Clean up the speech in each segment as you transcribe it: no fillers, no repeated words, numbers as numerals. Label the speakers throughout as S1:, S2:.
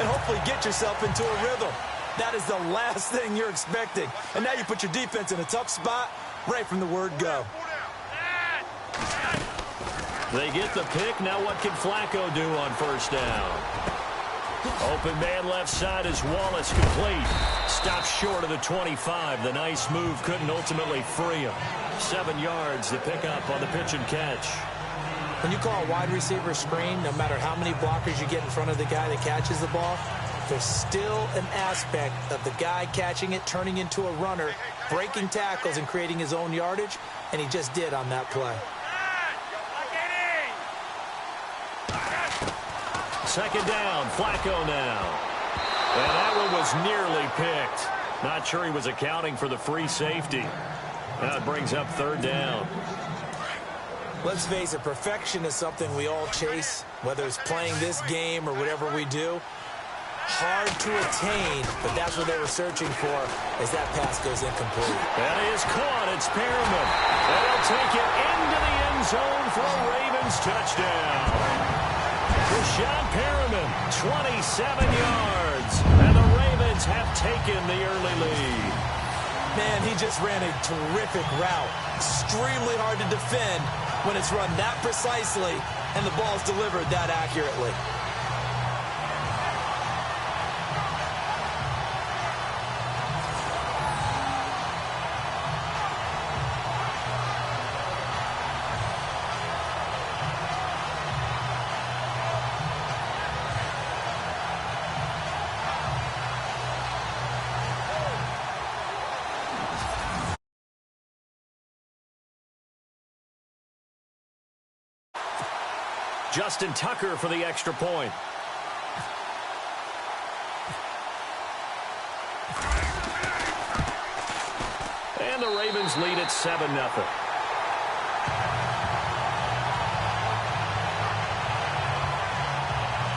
S1: and hopefully get yourself into a rhythm. That is the last thing you're expecting. And now you put your defense in a tough spot right from the word go.
S2: They get the pick. Now what can Flacco do on first down? Open man left side is Wallace, complete. Stops short of the 25. The nice move couldn't ultimately free him. 7 yards, the pickup on the pitch and catch.
S3: When you call a wide receiver screen, no matter how many blockers you get in front of the guy that catches the ball, there's still an aspect of the guy catching it, turning into a runner, breaking tackles and creating his own yardage, and he just did on that play.
S2: Second down, Flacco now. And that one was nearly picked. Not sure he was accounting for the free safety. Now it brings up third down.
S3: Let's face it, perfection is something we all chase, whether it's playing this game or whatever we do. Hard to attain, but that's what they were searching for as that pass goes incomplete.
S2: That is caught. It's Perriman. They'll take it into the end zone for a Ravens touchdown. Rashad Perriman, 27 yards, and the Ravens have taken the early lead.
S1: Man, he just ran a terrific route. Extremely hard to defend when it's run that precisely and the ball's delivered that accurately.
S2: Justin Tucker for the extra point. And the Ravens lead at 7-0.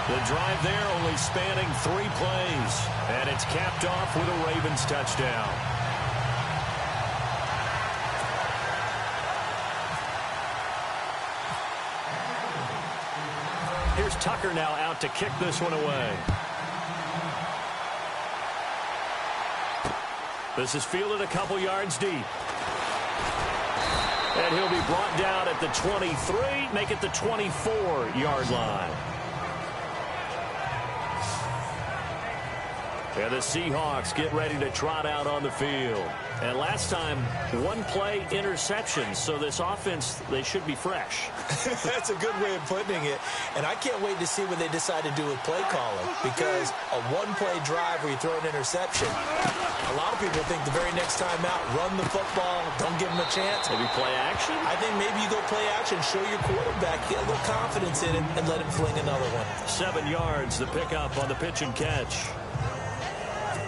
S2: The drive there only spanning 3 plays. And it's capped off with a Ravens touchdown. Here's Tucker now out to kick this one away. This is fielded a couple yards deep. And he'll be brought down at the 23, make it the 24-yard line. And the Seahawks get ready to trot out on the field. And last time, 1-play interception. So this offense, they should be fresh.
S3: That's a good way of putting it. And I can't wait to see what they decide to do with play calling. Because a 1-play drive where you throw an interception, a lot of people think the very next time out, run the football, don't give them a chance.
S2: Maybe play action?
S3: I think maybe you go play action, show your quarterback, get a little confidence in him, and let him fling another one.
S2: 7 yards, the pickup on the pitch and catch.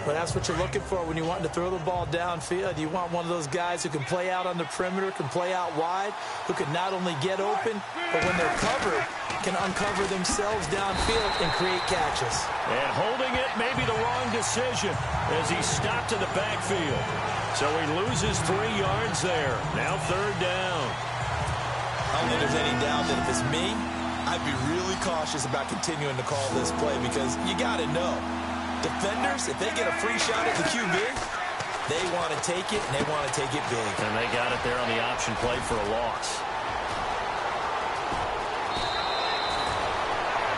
S3: But that's what you're looking for when you're wanting to throw the ball downfield. You want one of those guys who can play out on the perimeter, can play out wide, who can not only get open, but when they're covered, can uncover themselves downfield and create catches.
S2: And holding it may be the wrong decision as he stopped in the backfield. So he loses 3 yards there. Now third down.
S1: I don't think there's any doubt that if it's me, I'd be really cautious about continuing to call this play because you got to know. Defenders, if they get a free shot at the QB, they want to take it, and they want to take it big.
S2: And they got it there on the option play for a loss.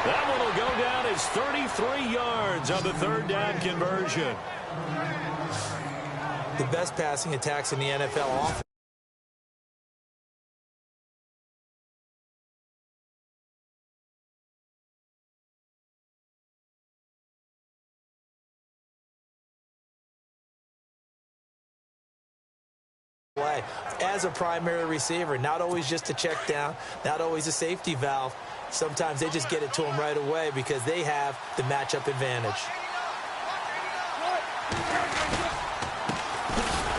S2: That one will go down as 33 yards on the third down conversion.
S3: The best passing attacks in the NFL offense. As a primary receiver, not always just a check down, not always a safety valve. Sometimes they just get it to them right away because they have the matchup advantage.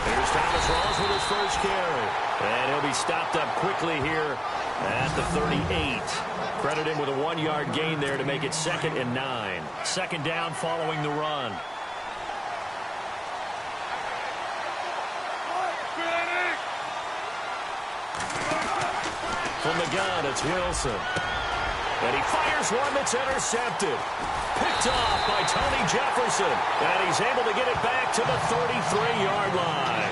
S2: Here's Thomas Rawls with his first carry. And he'll be stopped up quickly here at the 38. Credit him with a 1-yard gain there to make it 2nd and 9. Second down following the run. From the gun, it's Wilson. And he fires one that's intercepted. Picked off by Tony Jefferson. And he's able to get it back to the 33-yard line.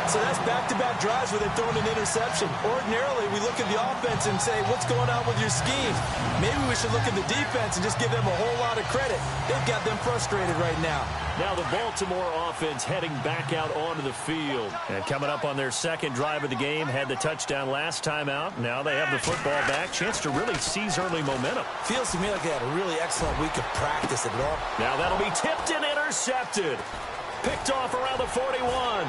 S3: So that's back-to-back drives where they've thrown an interception. Ordinarily, we look at the offense and say, what's going on with your scheme? Maybe we should look at the defense and just give them a whole lot of credit. They've got them frustrated right now.
S2: Now the Baltimore offense heading back out onto the field. And coming up on their second drive of the game, had the touchdown last time out. Now they have the football back. Chance to really seize early momentum.
S3: Feels to me like they had a really excellent week of practice at it all.
S2: Now that'll be tipped and intercepted. Picked off around the 41.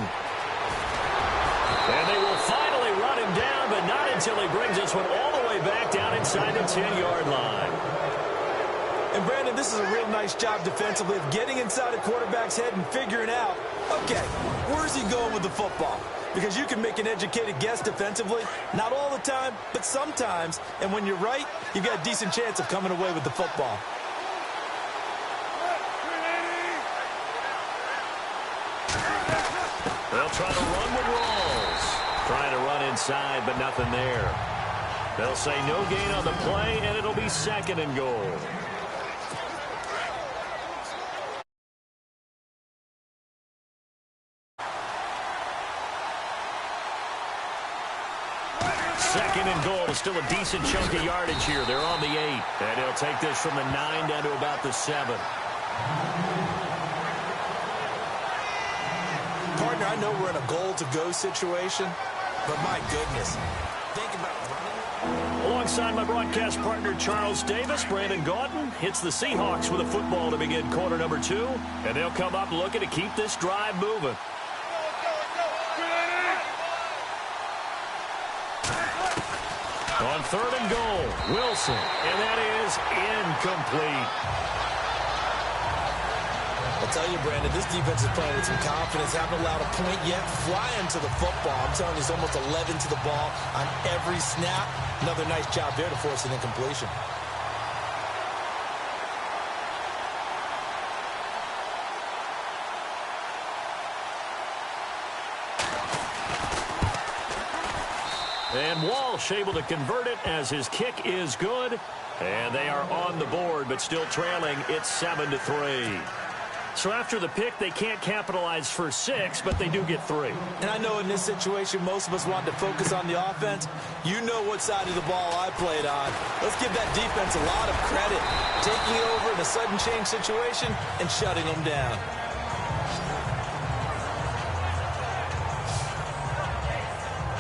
S2: And they will finally run him down, but not until he brings this one all the way back down inside the 10-yard line.
S3: And, Brandon, this is a real nice job defensively of getting inside a quarterback's head and figuring out, okay, where's he going with the football? Because you can make an educated guess defensively, not all the time, but sometimes. And when you're right, you've got a decent chance of coming away with the football.
S2: They'll try to run with Rawls. Trying to run inside, but nothing there. They'll say no gain on the play, and it'll be 2nd and goal. Second and goal. Still a decent chunk of yardage here. They're on the 8. And he'll take this from the 9 down to about the 7.
S3: Partner, I know we're in a goal-to-go situation, but my goodness, think about running.
S2: Alongside my broadcast partner, Charles Davis, Brandon Gaudin hits the Seahawks with a football to begin quarter number 2, and they'll come up looking to keep this drive moving. On 3rd and goal, Wilson, and that is incomplete.
S3: I'll tell you, Brandon, this defense is playing with some confidence. Haven't allowed a point yet. Flying to the football. I'm telling you, it's almost 11 to the ball on every snap. Another nice job there to force an incompletion.
S2: And Walsh able to convert it as his kick is good. And they are on the board, but still trailing. It's 7-3. So after the pick, they can't capitalize for 6, but they do get 3.
S3: And I know in this situation, most of us want to focus on the offense. You know what side of the ball I played on. Let's give that defense a lot of credit. Taking it over in a sudden change situation and shutting them down.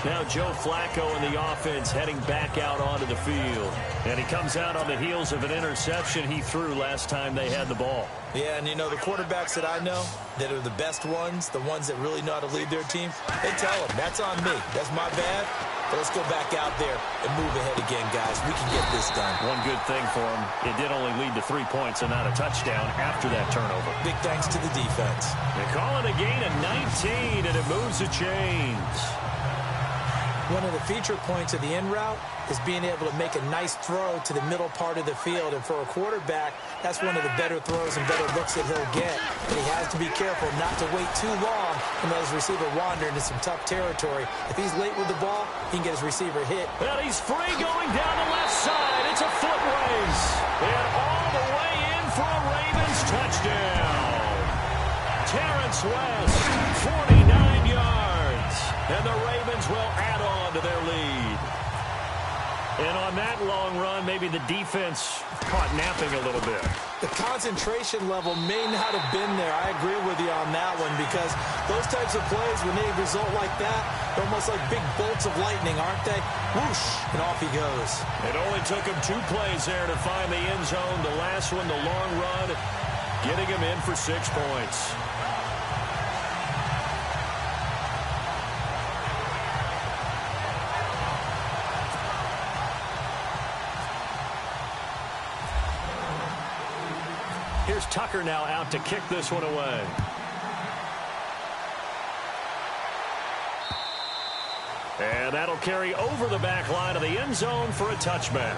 S2: Now Joe Flacco and the offense heading back out onto the field. And he comes out on the heels of an interception he threw last time they had the ball.
S3: Yeah, and you know, the quarterbacks that I know that are the best ones, the ones that really know how to lead their team, they tell them, that's on me. That's my bad. But let's go back out there and move ahead again, guys. We can get this done.
S2: One good thing for him, it did only lead to 3 points and not a touchdown after that turnover.
S3: Big thanks to the defense.
S2: They call it a gain of 19, and it moves the chains.
S3: One of the feature points of the in route is being able to make a nice throw to the middle part of the field. And for a quarterback, that's one of the better throws and better looks that he'll get. But he has to be careful not to wait too long and let his receiver wander into some tough territory. If he's late with the ball, he can get his receiver hit.
S2: And he's free going down the left side. It's a foot race. And all the way in for a Ravens touchdown. Terrence West, 49 yards. And the Ravens will add on to their lead. And on that long run, maybe the defense caught napping a little bit.
S3: The concentration level may not have been there. I agree with you on that one because those types of plays, when they result like that, they're almost like big bolts of lightning, aren't they? Whoosh, and off he goes.
S2: It only took him 2 plays there to find the end zone. The last one, the long run, getting him in for 6 points. Here's Tucker now out to kick this one away. And that'll carry over the back line of the end zone for a touchback.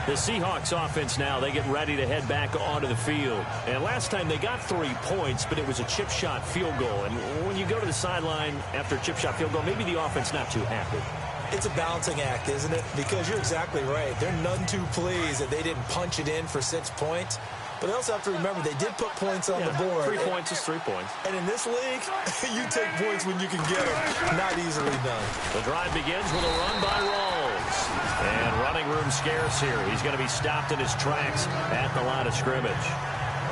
S2: The Seahawks offense now, they get ready to head back onto the field. And last time they got 3 points, but it was a chip shot field goal. And when you go to the sideline after a chip shot field goal, maybe the offense not too happy.
S3: It's a balancing act, isn't it? Because you're exactly right. They're none too pleased that they didn't punch it in for 6 points. But they also have to remember they did put points on the board.
S2: 3 points is 3 points.
S3: And in this league, you take points when you can get them. Not easily done.
S2: The drive begins with a run by Rawls. And running room scarce here. He's going to be stopped in his tracks at the line of scrimmage.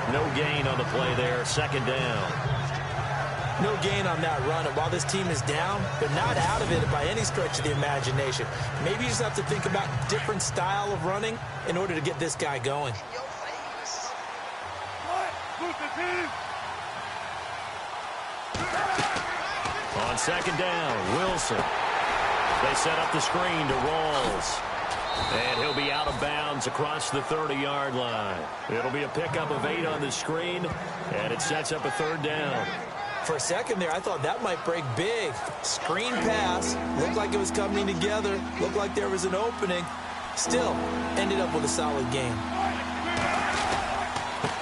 S2: No gain on the play there. Second down.
S3: No gain on that run. And while this team is down, they're not out of it by any stretch of the imagination. Maybe you just have to think about different style of running in order to get this guy going.
S2: On second down, Wilson. They set up the screen to Rawls. And he'll be out of bounds across the 30-yard line. It'll be a pickup of 8 on the screen, and it sets up a third down.
S3: For a second there, I thought that might break big. Screen pass. Looked like it was coming together. Looked like there was an opening. Still, ended up with a solid game.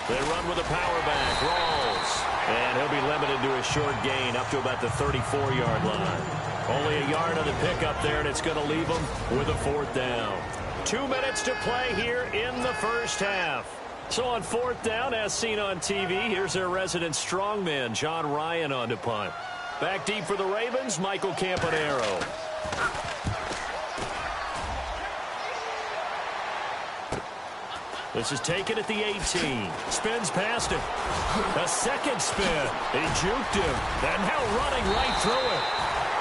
S2: They run with a power back, Rawls. And he'll be limited to a short gain up to about the 34-yard line. Only a yard on the pickup there, and it's going to leave them with a fourth down. 2 minutes to play here in the first half. So on fourth down, as seen on TV, here's their resident strongman, John Ryan, on to punt. Back deep for the Ravens, Michael Campanaro. This is taken at the 18. Spins past him. A second spin. He juked him. And now running right through it.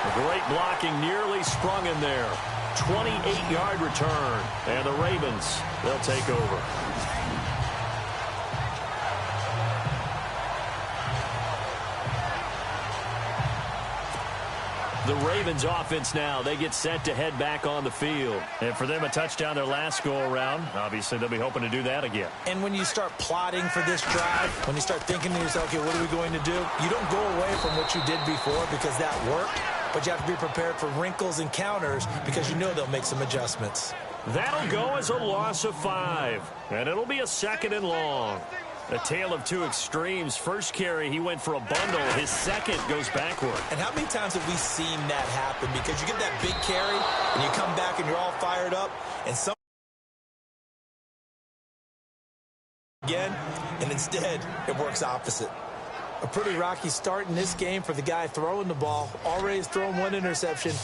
S2: A great blocking, nearly sprung in there. 28-yard return. And the Ravens, they'll take over. The Ravens offense now, they get set to head back on the field. And for them, a touchdown their last go-around. Obviously, they'll be hoping to do that again.
S3: And when you start plotting for this drive, when you start thinking to yourself, okay, what are we going to do? You don't go away from what you did before because that worked, but you have to be prepared for wrinkles and counters because you know they'll make some adjustments.
S2: That'll go as a loss of 5, and it'll be a second and long. A tale of two extremes. First carry, he went for a bundle. His second goes backward.
S3: And how many times have we seen that happen? Because you get that big carry, and you come back, and you're all fired up, and some again, and instead, it works opposite. A pretty rocky start in this game for the guy throwing the ball. Already has thrown 1 interception.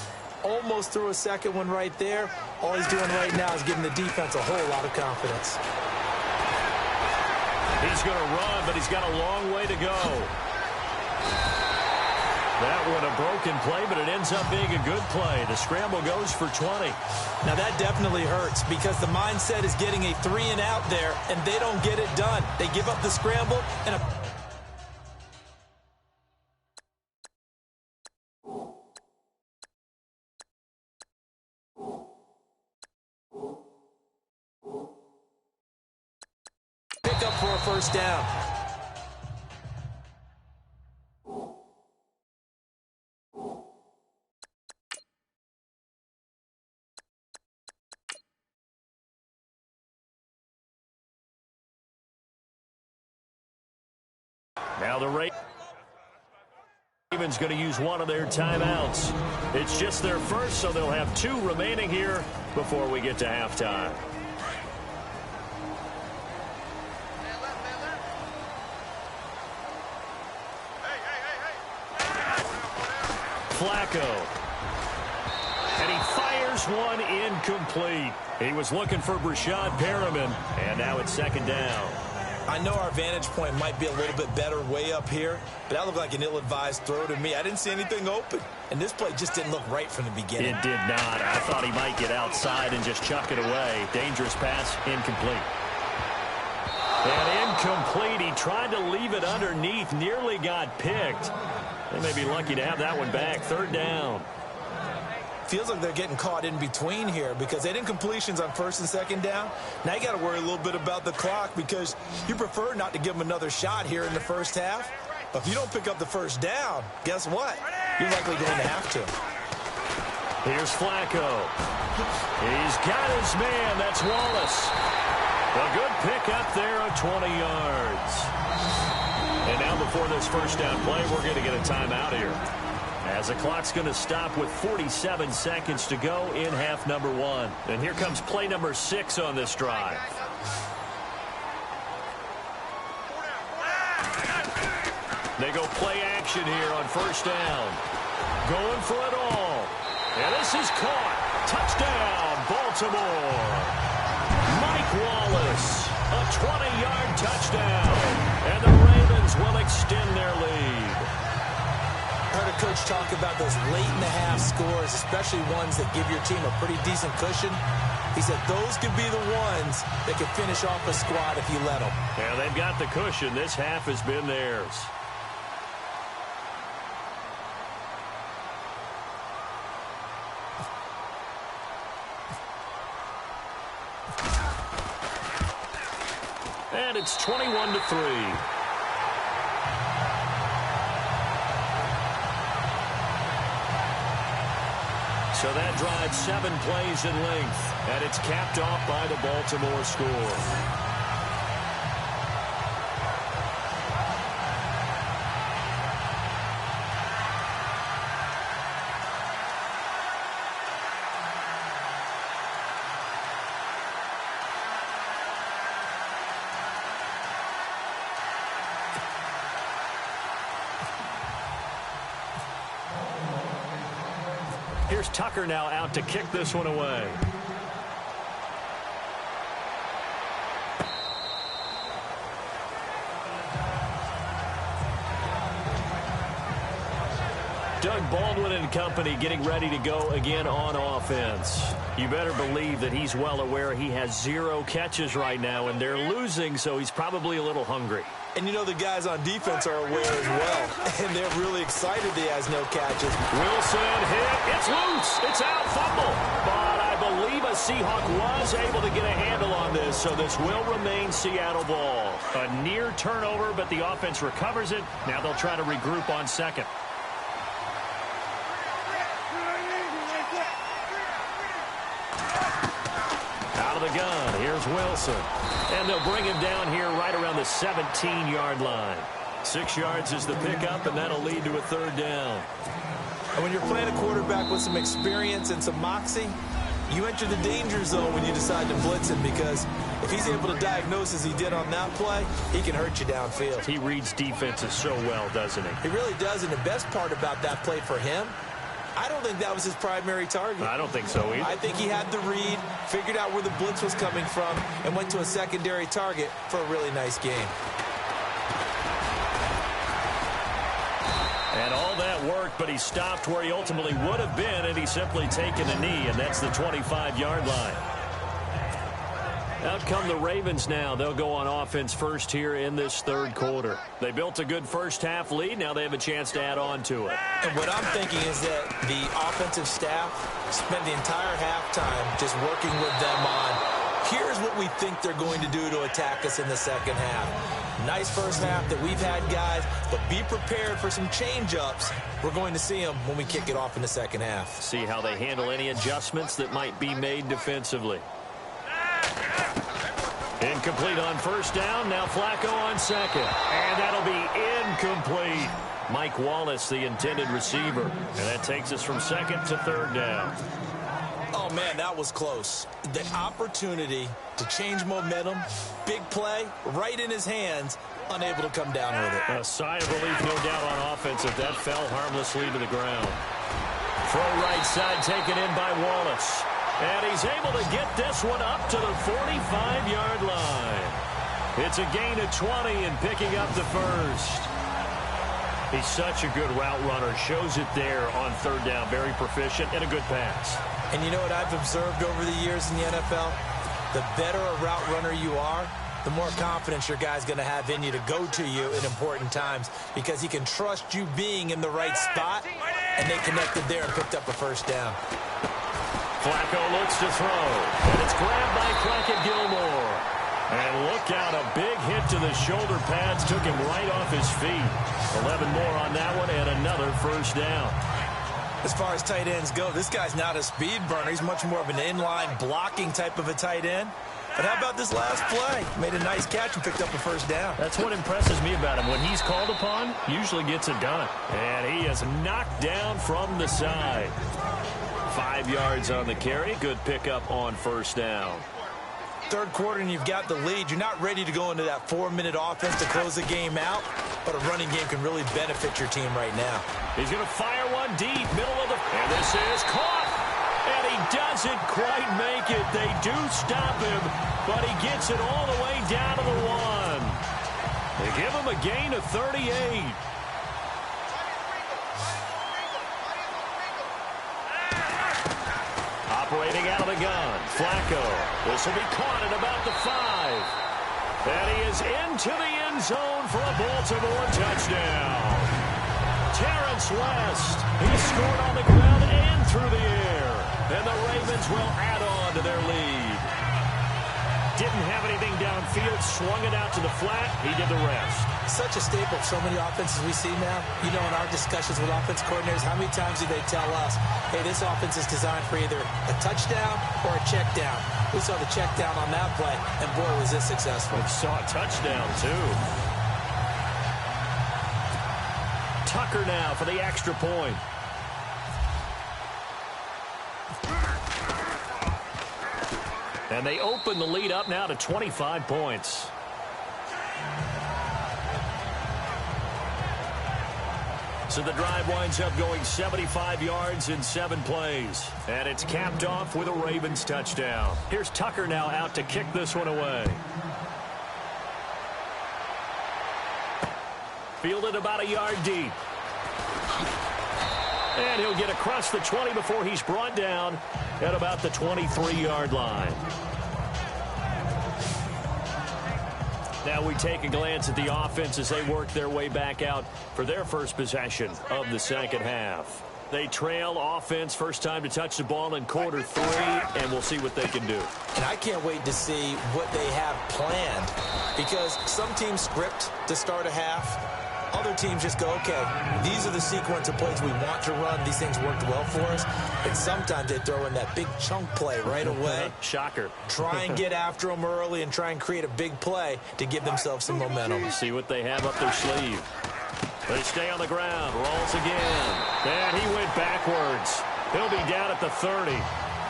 S3: Almost threw a second one right there. All he's doing right now is giving the defense a whole lot of confidence.
S2: He's going to run, but he's got a long way to go. That one a broken play, but it ends up being a good play. The scramble goes for 20.
S3: Now that definitely hurts because the mindset is getting a 3 and out there, and they don't get it done. They give up the scramble, and pick up for a first down.
S2: Now the Ravens going to use one of their timeouts. It's just their first, so they'll have 2 remaining here before we get to halftime. Flacco. And he fires one incomplete. He was looking for Brashad Perriman, and now it's second down.
S3: I know our vantage point might be a little bit better way up here, but that looked like an ill-advised throw to me. I didn't see anything open, and this play just didn't look right from the beginning.
S2: It did not. I thought he might get outside and just chuck it away. Dangerous pass, incomplete. And incomplete. He tried to leave it underneath, nearly got picked. They may be lucky to have that one back. Third down.
S3: Feels like they're getting caught in between here because they did incompletions on first and second down. Now you got to worry a little bit about the clock because you prefer not to give them another shot here in the first half. But if you don't pick up the first down, guess what? You're likely going to have to.
S2: Here's Flacco. He's got his man. That's Wallace. A good pickup there of 20 yards. And now before this first down play, we're going to get a timeout here. As the clock's going to stop with 47 seconds to go in half number 1. And here comes play number 6 on this drive. They go play action here on first down. Going for it all. And this is caught. Touchdown, Baltimore. Mike Wallace, a 20-yard touchdown. And the Ravens will extend their lead.
S3: I heard a coach talk about those late-in-the-half scores, especially ones that give your team a pretty decent cushion. He said those could be the ones that could finish off a squad if you let them.
S2: Yeah, they've got the cushion. This half has been theirs. And it's 21-3. So that drives 7 plays in length, and it's capped off by the Baltimore score. Here's Tucker now out to kick this one away. Doug Baldwin and company getting ready to go again on offense. You better believe that he's well aware he has 0 catches right now, and they're losing, so he's probably a little hungry.
S1: And you know the guys on defense are aware as well, and they're really excited that he has no catches.
S2: Wilson hit. It's loose. It's out. Fumble. But I believe a Seahawk was able to get a handle on this, so this will remain Seattle ball. A near turnover, but the offense recovers it. Now they'll try to regroup on second. Out of the gun. Here's Wilson. And they'll bring him down here right around the 17-yard line. 6 yards is the pickup, and that'll lead to a third down.
S1: And when you're playing a quarterback with some experience and some moxie, you enter the danger zone when you decide to blitz him, because if he's able to diagnose as he did on that play, he can hurt you downfield.
S2: He reads defenses so well, doesn't he?
S1: He really does, and the best part about that play for him, I don't think that was his primary target.
S2: I don't think so either.
S1: I think he had the read, figured out where the blitz was coming from, and went to a secondary target for a really nice game.
S2: And all that worked, but he stopped where he ultimately would have been, and he's simply taken a knee, and that's the 25-yard line. Out come the Ravens now. They'll go on offense first here in this third quarter. They built a good first-half lead. Now they have a chance to add on to it.
S1: And what I'm thinking is that the offensive staff spent the entire halftime just working with them on, here's what we think they're going to do to attack us in the second half. Nice first half that we've had, guys, but be prepared for some change-ups. We're going to see them when we kick it off in the second half.
S2: See how they handle any adjustments that might be made defensively. Incomplete on first down. Now Flacco on second. And that'll be incomplete. Mike Wallace, the intended receiver. And that takes us from second to third down.
S1: Oh, man, that was close. The opportunity to change momentum, big play, right in his hands, unable to come down with it.
S2: A sigh of relief, no doubt, on offense if that fell harmlessly to the ground. Throw right side taken in by Wallace. And he's able to get this one up to the 45-yard line. It's a gain of 20 and picking up the first. He's such a good route runner. Shows it there on third down. Very proficient and a good pass.
S1: And you know what I've observed over the years in the NFL? The better a route runner you are, the more confidence your guy's going to have in you to go to you in important times, because he can trust you being in the right spot, and they connected there and picked up a first down.
S2: Flacco looks to throw, and it's grabbed by Crockett Gilmore. And look out, a big hit to the shoulder pads took him right off his feet. 11 more on that one, and another first down.
S1: As far as tight ends go, this guy's not a speed burner. He's much more of an inline blocking type of a tight end. But how about this last play? Made a nice catch and picked up a first down.
S2: That's what impresses me about him. When he's called upon, usually gets it done. And he is knocked down from the side. 5 yards on the carry. Good pickup on first down.
S1: Third quarter and you've got the lead. You're not ready to go into that 4-minute offense to close the game out, but a running game can really benefit your team right now.
S2: He's going to fire one deep, middle of the... And this is caught. And he doesn't quite make it. They do stop him, but he gets it all the way down to the 1. They give him a gain of 38. Operating out of the gun, Flacco. This will be caught at about the 5. And he is into the end zone for a Baltimore touchdown. Terrence West, he scored on the ground and through the air. And the Ravens will add on to their lead. Didn't have anything downfield, swung it out to the flat. He did the rest.
S3: Such a staple of so many offenses we see now. You know, in our discussions with offense coordinators, how many times do they tell us, hey, this offense is designed for either a touchdown or a check down. We saw the check down on that play, and boy, was this successful.
S2: We saw a touchdown, too. Tucker now for the extra point. And they open the lead up now to 25 points. So the drive winds up going 75 yards in 7 plays. And it's capped off with a Ravens touchdown. Here's Tucker now out to kick this one away. Fielded about a yard deep. And he'll get across the 20 before he's brought down at about the 23-yard line. Now we take a glance at the offense as they work their way back out for their first possession of the second half. They trail offense, first time to touch the ball in quarter 3, and we'll see what they can do.
S3: And I can't wait to see what they have planned, because some teams script to start a half. Other teams just go, okay, these are the sequence of plays we want to run. These things worked well for us. And sometimes they throw in that big chunk play right away.
S2: Shocker.
S3: Try and get after them early and try and create a big play to give themselves some momentum.
S2: See what they have up their sleeve. They stay on the ground. Rolls again. And he went backwards. He'll be down at the 30.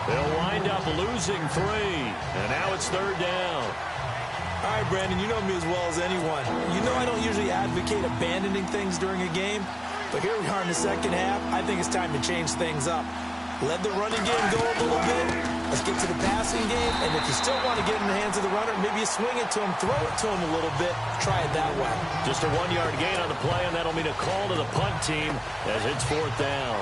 S2: They'll wind up losing 3. And now it's third down.
S3: All right, Brandon, you know me as well as anyone. You know I don't usually advocate abandoning things during a game, but here we are in the second half. I think it's time to change things up. Let the running game go a little bit. Let's get to the passing game, and if you still want to get in the hands of the runner, maybe you swing it to him, throw it to him a little bit, try it that way.
S2: Just a 1-yard gain on the play, and that'll mean a call to the punt team as it's fourth down.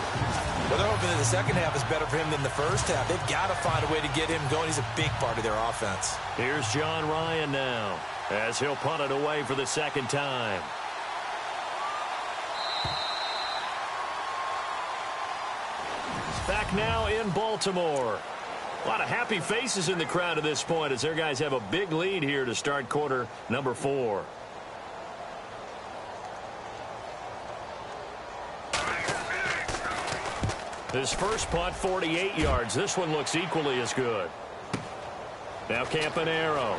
S1: Well, they're hoping that the second half is better for him than the first half. They've got to find a way to get him going. He's a big part of their offense.
S2: Here's John Ryan now as he'll punt it away for the second time. Back now in Baltimore. A lot of happy faces in the crowd at this point as their guys have a big lead here to start quarter number 4. His first punt, 48 yards. This one looks equally as good. Now Campanaro.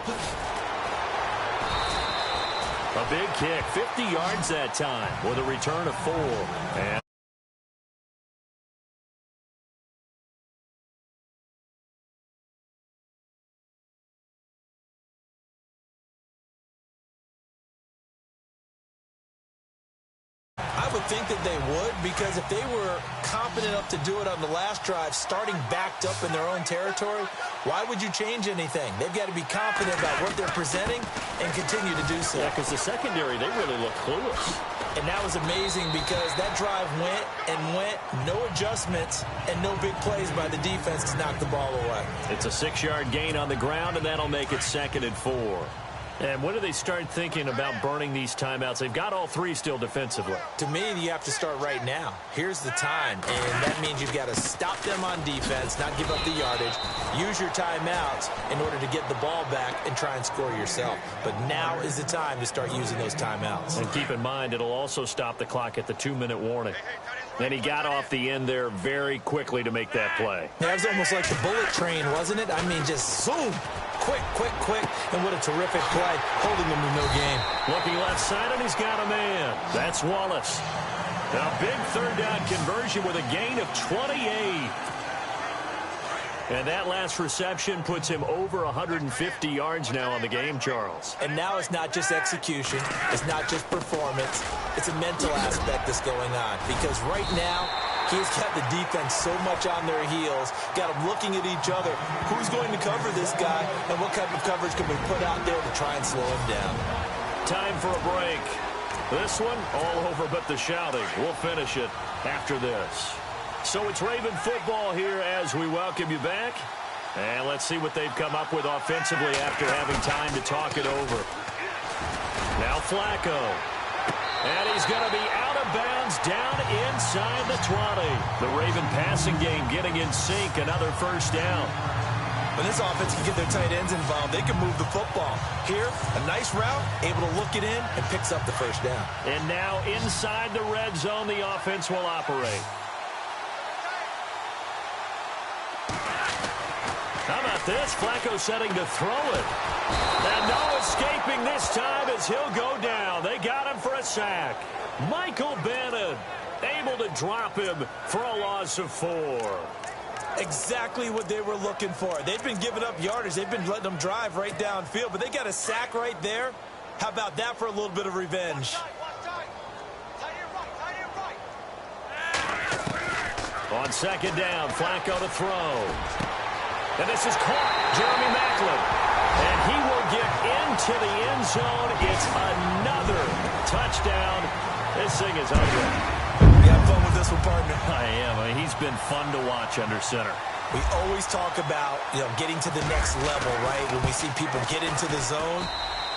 S2: A big kick, 50 yards that time with a return of 4. And
S3: I would think that they would, because if they were competent enough to do it on the last drive, starting backed up in their own territory, why would you change anything? They've got to be confident about what they're presenting and continue to do so.
S2: yeah, because the secondary, they really look clueless.
S3: And that was amazing because that drive went and went, no adjustments, and no big plays by the defense to knock the ball away.
S2: It's a 6-yard gain on the ground, and that'll make it 2nd and 4. And when do they start thinking about burning these timeouts? They've got all 3 still defensively.
S3: To me, you have to start right now. Here's the time, and that means you've got to stop them on defense, not give up the yardage, use your timeouts in order to get the ball back and try and score yourself. But now is the time to start using those timeouts.
S2: And keep in mind, it'll also stop the clock at the 2-minute warning. And he got off the end there very quickly to make that play.
S3: That was almost like the bullet train, wasn't it? I mean, just zoom. quick, and what a terrific play, holding them to no gain.
S2: Looking left side, and he's got a man. That's Wallace. A big third down conversion with a gain of 28. And that last reception puts him over 150 yards now on the game, Charles.
S3: And now it's not just execution. It's not just performance. It's a mental aspect that's going on. Because right now, he's got the defense so much on their heels, got them looking at each other. Who's going to cover this guy, and what type of coverage can we put out there to try and slow him down?
S2: Time for a break. This one, all over but the shouting. We'll finish it after this. So it's Raven football here as we welcome you back. And let's see what they've come up with offensively after having time to talk it over. Now Flacco. And he's going to be out of bounds down inside the 20. The Raven passing game getting in sync. Another first down.
S1: When this offense can get their tight ends involved, they can move the football. Here, a nice route, able to look it in, and picks up the first down.
S2: And now inside the red zone, the offense will operate. How about this? Flacco setting to throw it. And no escaping this time as he'll go down. They got him for a sack. Michael Bannon able to drop him for a loss of 4.
S1: Exactly what they were looking for. They've been giving up yardage. They've been letting them drive right downfield, but they got a sack right there. How about that for a little bit of revenge?
S2: On second down, Flacco to throw. And this is caught, Jeremy Maclin. And he will get into the end zone. It's another touchdown. This thing is ugly.
S1: You have fun with this one, partner?
S2: I am. I mean, he's been fun to watch under center.
S1: We always talk about, getting to the next level, right? When we see people get into the zone.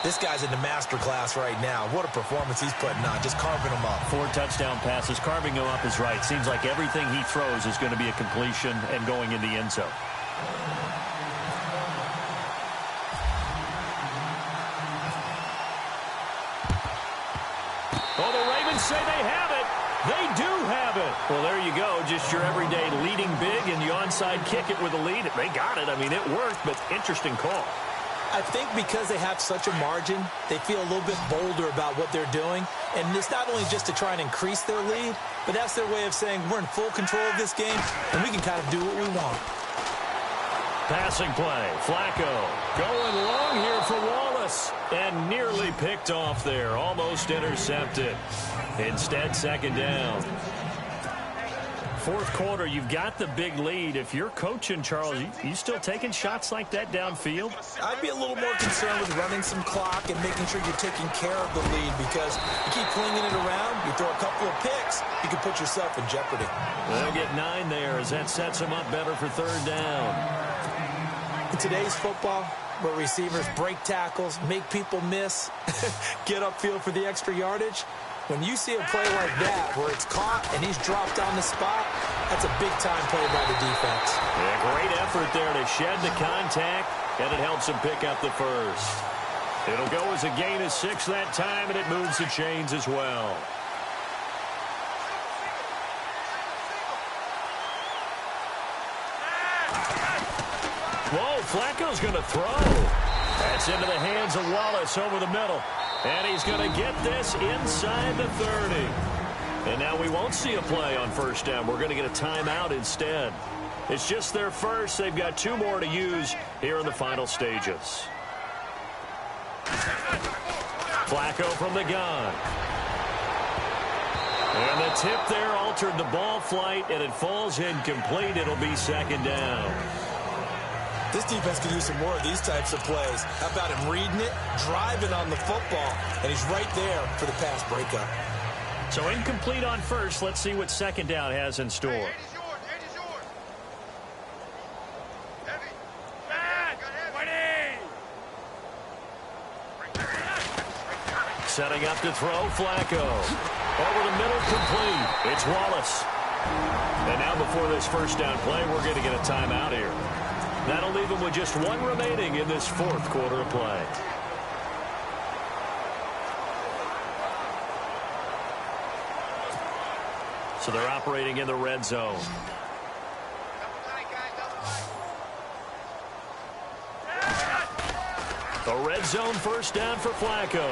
S1: This guy's in the master class right now. What a performance he's putting on, just carving them up.
S2: 4 touchdown passes. Carving him up is right. Seems like everything he throws is going to be a completion and going in the end zone. Oh, the Ravens say they have it. They do have it. Well, there you go. Just your everyday leading big and the onside kick it with a lead. They got it. I mean, it worked, but interesting call.
S3: I think because they have such a margin, they feel a little bit bolder about what they're doing. And it's not only just to try and increase their lead, but that's their way of saying we're in full control of this game, and we can kind of do what we want.
S2: Passing play. Flacco going long here for Wallace. And nearly picked off there. Almost intercepted. Instead, second down. Fourth quarter, you've got the big lead. If you're coaching, Charles, you still taking shots like that downfield?
S1: I'd be a little more concerned with running some clock and making sure you're taking care of the lead, because you keep flinging it around, you throw a couple of picks, you can put yourself in jeopardy.
S2: They'll get 9 there as that sets them up better for third down.
S3: In today's football, where receivers break tackles, make people miss, get upfield for the extra yardage, when you see a play like that where it's caught and he's dropped on the spot, that's a big-time play by the defense.
S2: Yeah, great effort there to shed the contact, and it helps him pick up the first. It'll go as a gain of 6 that time, and it moves the chains as well. Whoa, Flacco's going to throw. That's into the hands of Wallace over the middle. And he's going to get this inside the 30. And now we won't see a play on first down. We're going to get a timeout instead. It's just their first. They've got 2 more to use here in the final stages. Flacco from the gun. And the tip there altered the ball flight, and it falls incomplete. It'll be second down.
S1: This defense can use some more of these types of plays. How about him reading it, driving on the football, and he's right there for the pass breakup.
S2: So incomplete on first. Let's see what second down has in store. Setting up to throw, Flacco. Over the middle, complete. It's Wallace. And now before this first down play, we're going to get a timeout here. That'll leave him with just 1 remaining in this fourth quarter of play. So they're operating in the red zone. A red zone first down for Flacco.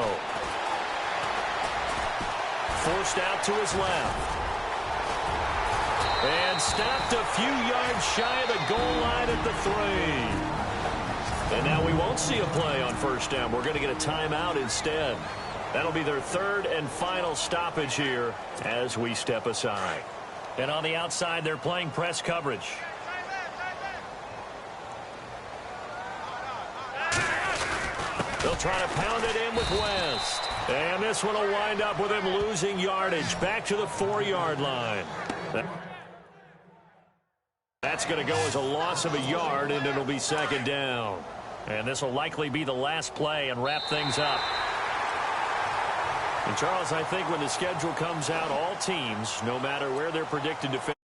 S2: Forced out to his left. And stopped a few yards shy of the goal line at the 3. And now we won't see a play on first down. We're going to get a timeout instead. That'll be their third and final stoppage here as we step aside. And on the outside, they're playing press coverage. They'll try to pound it in with West. And this one will wind up with him losing yardage back to the 4-yard line. That's going to go as a loss of a yard, and it'll be second down. And this will likely be the last play and wrap things up. And, Charles, I think when the schedule comes out, all teams, no matter where they're predicted to finish,